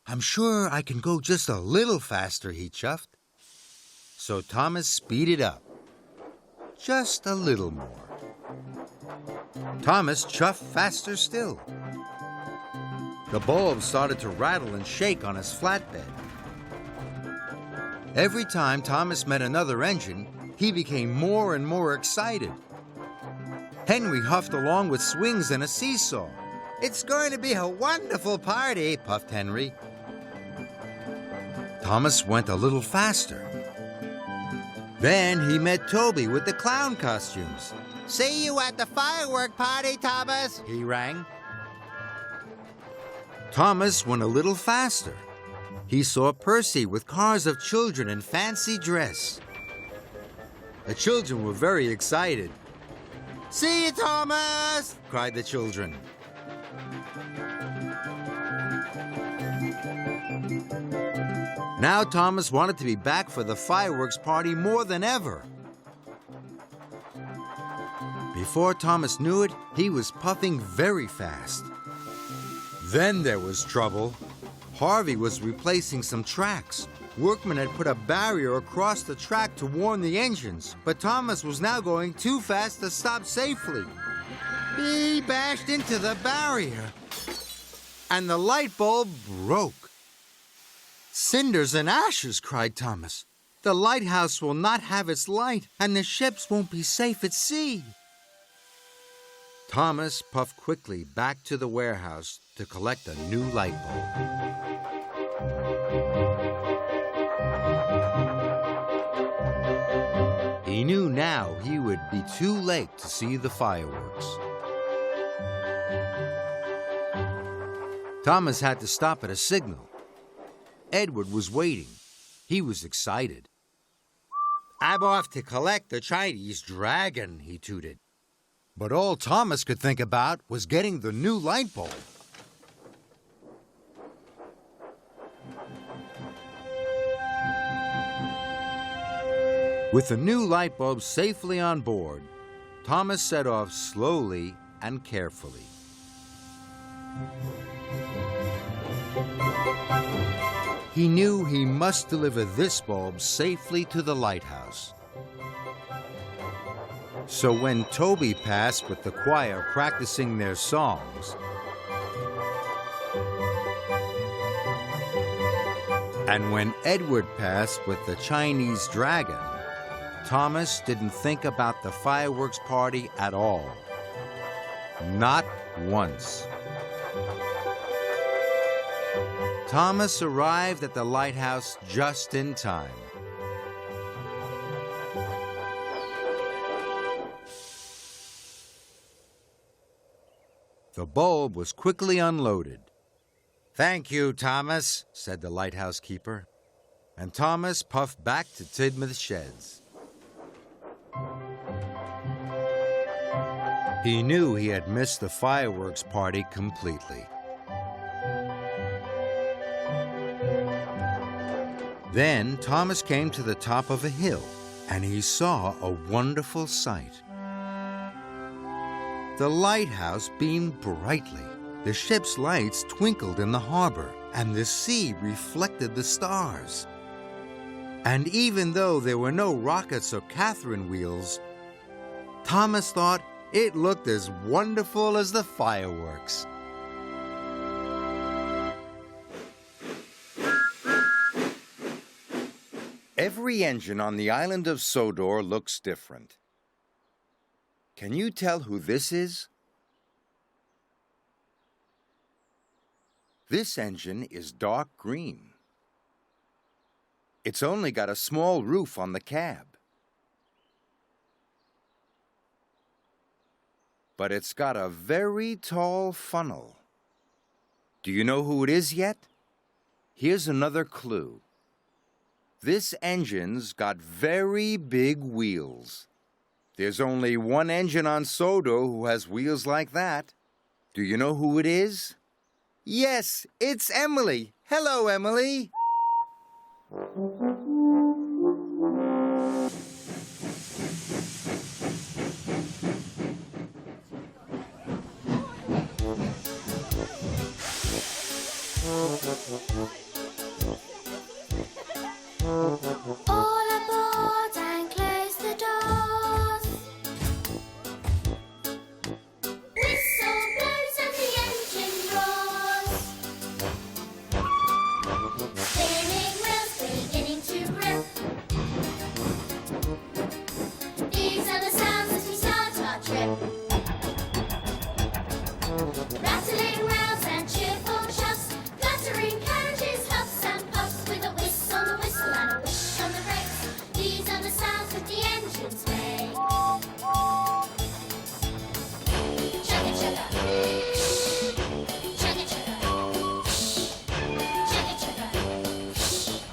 I'm sure I can go just a little faster, he chuffed. So Thomas speeded up. Just a little more. Thomas chuffed faster still. The bulb started to rattle and shake on his flatbed. Every time Thomas met another engine, he became more and more excited. Henry huffed along with swings and a seesaw. It's going to be a wonderful party, puffed Henry. Thomas went a little faster. Then he met Toby with the clown costumes. See you at the firework party, Thomas, he rang. Thomas went a little faster. He saw Percy with cars of children in fancy dress. The children were very excited. See you, Thomas, cried the children. Now Thomas wanted to be back for the fireworks party more than ever. Before Thomas knew it, he was puffing very fast. Then there was trouble. Harvey was replacing some tracks. Workmen had put a barrier across the track to warn the engines, but Thomas was now going too fast to stop safely. He bashed into the barrier, and the light bulb broke. Cinders and ashes, cried Thomas. The lighthouse will not have its light, and the ships won't be safe at sea. Thomas puffed quickly back to the warehouse to collect a new light bulb. He knew now he would be too late to see the fireworks. Thomas had to stop at a signal. Edward was waiting. He was excited. I'm off to collect the Chinese dragon, he tooted. But all Thomas could think about was getting the new light bulb. With the new light bulb safely on board, Thomas set off slowly and carefully. He knew he must deliver this bulb safely to the lighthouse. So when Toby passed with the choir practicing their songs, and when Edward passed with the Chinese dragon, Thomas didn't think about the fireworks party at all. Not once. Thomas arrived at the lighthouse just in time. The bulb was quickly unloaded. Thank you, Thomas, said the lighthouse keeper. And Thomas puffed back to Tidmouth Sheds. He knew he had missed the fireworks party completely. Then Thomas came to the top of a hill, and he saw a wonderful sight. The lighthouse beamed brightly. The ship's lights twinkled in the harbor, and the sea reflected the stars. And even though there were no rockets or Catherine wheels, Thomas thought it looked as wonderful as the fireworks. Every engine on the island of Sodor looks different. Can you tell who this is? This engine is dark green. It's only got a small roof on the cab. But it's got a very tall funnel. Do you know who it is yet? Here's another clue. This engine's got very big wheels. There's only one engine on Sodor who has wheels like that. Do you know who it is? Yes, it's Emily. Hello, Emily. All aboard and close the doors. Whistle blows and the engine roars. Spinning wheels beginning to grip. These are the sounds as we start our trip. Rattling rails and cheerful shouts, clattering carriages, huffs and puffs, with a whist on the whistle and a whish on the brakes. These are the sounds that the engines make. Chugga chugga, chugga chugga, chugga chugga.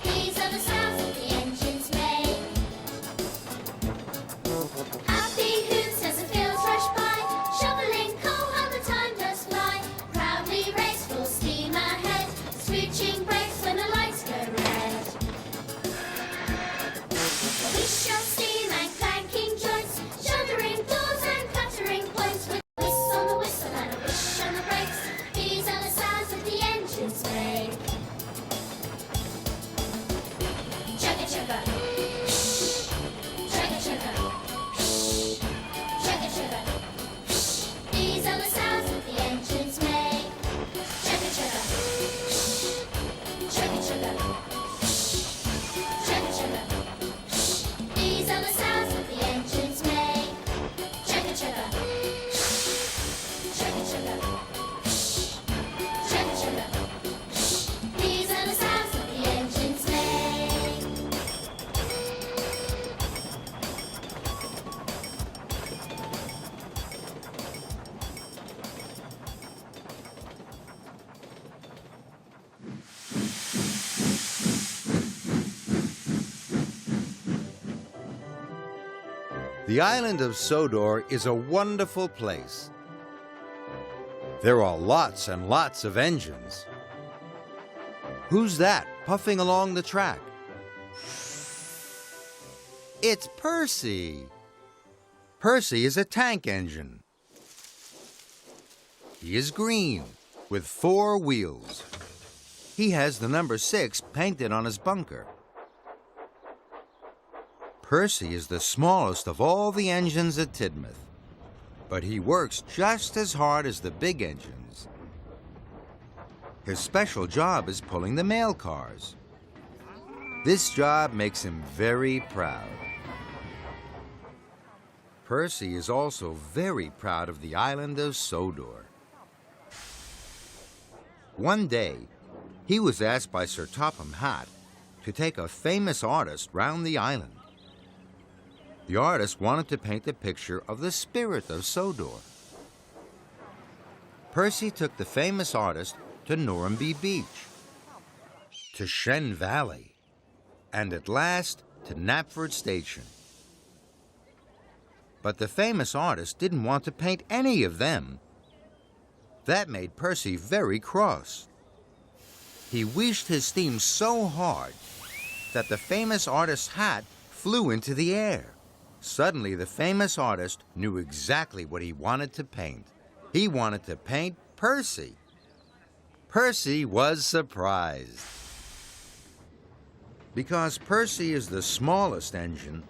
These are the sounds that the engines make. Happy hooves as the fields rush by, shoveling coal how the time does fly. Proudly race full steam ahead, screeching brakes when the lights go red. We shall steam and clanking joints, shuddering doors and clattering points, with a whist on the whistle and a whish on the brakes. These are the sounds that the engines make. Chugga chugga, chugga chugga, chugga chugga. These are the sounds that the engines make. Chugga chugga, chugga chugga, chugga chugga. These are the sounds that the engines make. Chugga chugga, chugga chugga, chugga chugga. These are the sounds that the engines make. The island of Sodor is a wonderful place. There are lots and lots of engines. Who's that puffing along the track? It's Percy. Percy is a tank engine. He is green with 4 wheels. He has the number 6 painted on his bunker. Percy is the smallest of all the engines at Tidmouth, but he works just as hard as the big engines. His special job is pulling the mail cars. This job makes him very proud. Percy is also very proud of the island of Sodor. One day, he was asked by Sir Topham Hatt to take a famous artist round the island. The artist wanted to paint a picture of the spirit of Sodor. Percy took the famous artist to Norramby Beach, to Shen Valley, and at last to Knapford Station. But the famous artist didn't want to paint any of them. That made Percy very cross. He wished his theme so hard that the famous artist's hat flew into the air. Suddenly, the famous artist knew exactly what he wanted to paint. He wanted to paint Percy. Percy was surprised. Because Percy is the smallest engine,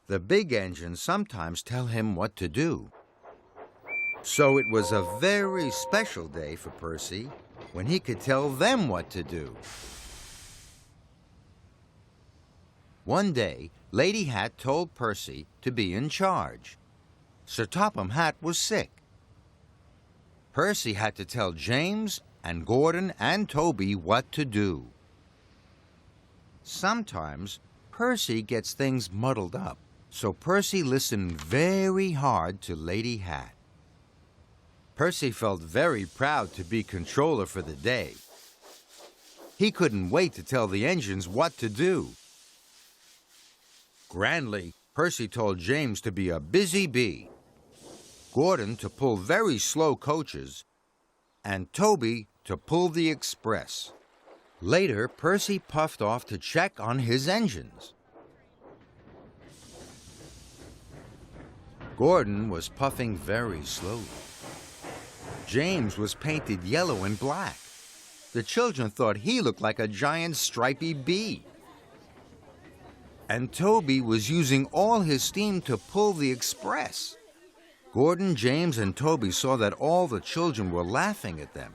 the big engines sometimes tell him what to do. So it was a very special day for Percy when he could tell them what to do. One day, Lady Hatt told Percy to be in charge. Sir Topham Hatt was sick. Percy had to tell James and Gordon and Toby what to do. Sometimes Percy gets things muddled up, so Percy listened very hard to Lady Hatt. Percy felt very proud to be controller for the day. He couldn't wait to tell the engines what to do. Grandly, Percy told James to be a busy bee, Gordon to pull very slow coaches, and Toby to pull the express. Later, Percy puffed off to check on his engines. Gordon was puffing very slowly. James was painted yellow and black. the children thought he looked like a giant stripy bee. And Toby was using all his steam to pull the express. Gordon, James, and Toby saw that all the children were laughing at them.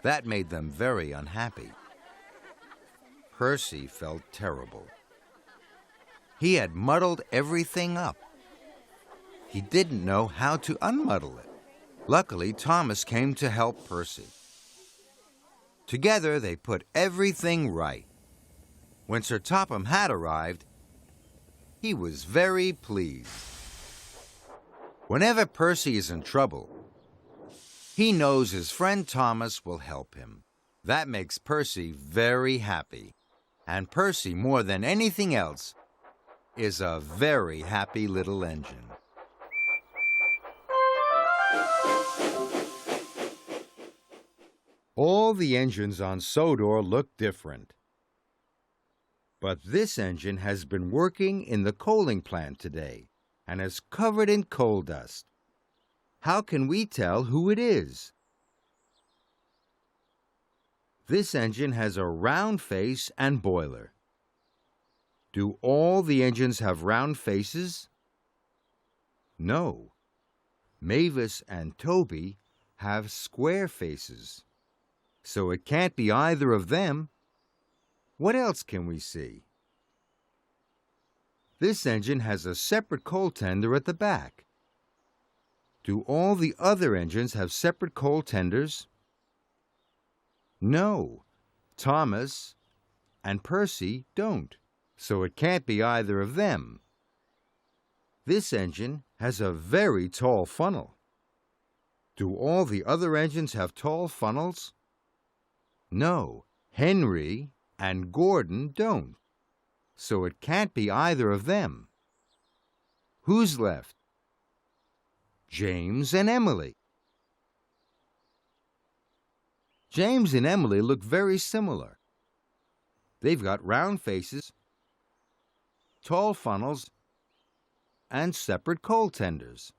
That made them very unhappy. Percy felt terrible. He had muddled everything up. He didn't know how to unmuddle it. Luckily, Thomas came to help Percy. Together, they put everything right. When Sir Topham had arrived, he was very pleased. Whenever Percy is in trouble, he knows his friend Thomas will help him. That makes Percy very happy. And Percy, more than anything else, is a very happy little engine. All the engines on Sodor look different. But this engine has been working in the coaling plant today and is covered in coal dust. How can we tell who it is? This engine has a round face and boiler. Do all the engines have round faces? No. Mavis and Toby have square faces. So it can't be either of them. What else can we see? This engine has a separate coal tender at the back. Do all the other engines have separate coal tenders? No. Thomas and Percy don't. So it can't be either of them. This engine has a very tall funnel. Do all the other engines have tall funnels? No, Henry and Gordon don't. So it can't be either of them. Who's left? James and Emily. James and Emily look very similar. They've got round faces, tall funnels, and separate coal tenders.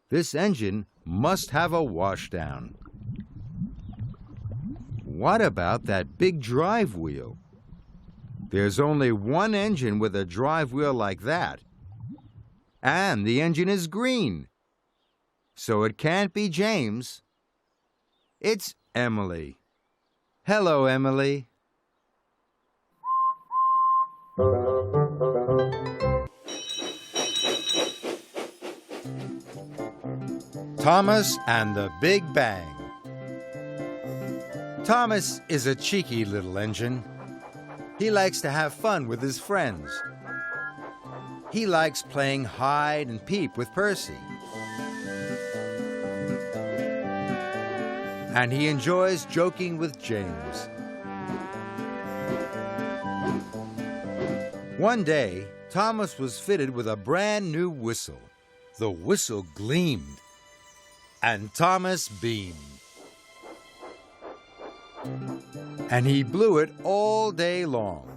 This engine must have a washdown. What about that big drive wheel? There's only one engine with a drive wheel like that. And the engine is green. So it can't be James. It's Emily. Hello, Emily. Thomas and the Big Bang. Thomas is a cheeky little engine. He likes to have fun with his friends. He likes playing hide and peep with Percy. And he enjoys joking with James. One day, Thomas was fitted with a brand new whistle. The whistle gleamed, and Thomas beamed. And he blew it all day long.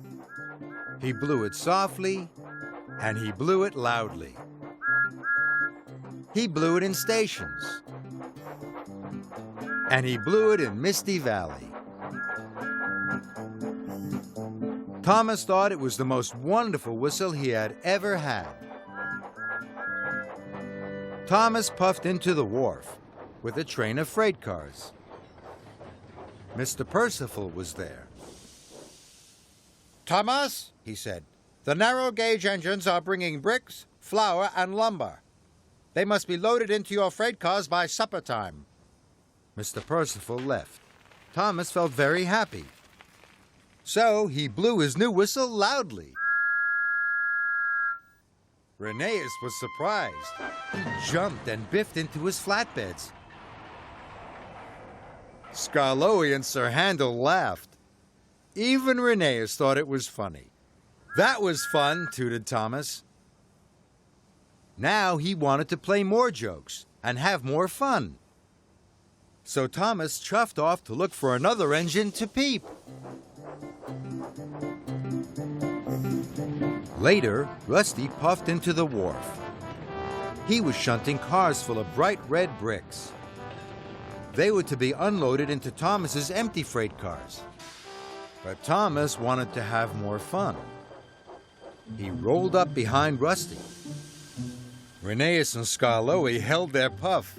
He blew it softly, and he blew it loudly. He blew it in stations, and he blew it in Misty Valley. Thomas thought it was the most wonderful whistle he had ever had. Thomas puffed into the wharf with a train of freight cars. Mr. Percival was there. "Thomas," he said, "the narrow-gauge engines are bringing bricks, flour, and lumber. They must be loaded into your freight cars by supper time." Mr. Percival left. Thomas felt very happy. So he blew his new whistle loudly. Rheneas was surprised. He jumped and biffed into his flatbeds. Skarloey and Sir Handel laughed. Even Rheneas thought it was funny. "That was fun," tooted Thomas. Now he wanted to play more jokes and have more fun. So Thomas chuffed off to look for another engine to peep. Later, Rusty puffed into the wharf. He was shunting cars full of bright red bricks. They were to be unloaded into Thomas's empty freight cars. But Thomas wanted to have more fun. He rolled up behind Rusty. Rheneas and Skarloey held their puff.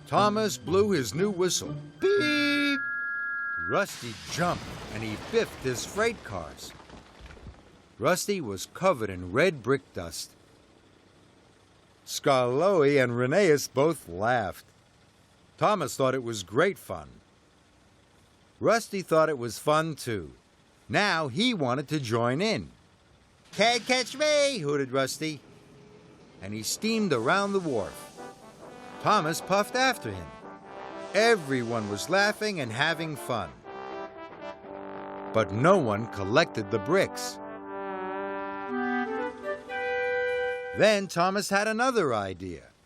Thomas blew his new whistle. Beep! Rusty jumped and he biffed his freight cars. Rusty was covered in red brick dust. Skarloey and Rheneas both laughed. Thomas thought it was great fun. Rusty thought it was fun too. Now he wanted to join in. "Can't catch me!" hooted Rusty. And he steamed around the wharf. Thomas puffed after him. Everyone was laughing and having fun. But no one collected the bricks. Then Thomas had another idea.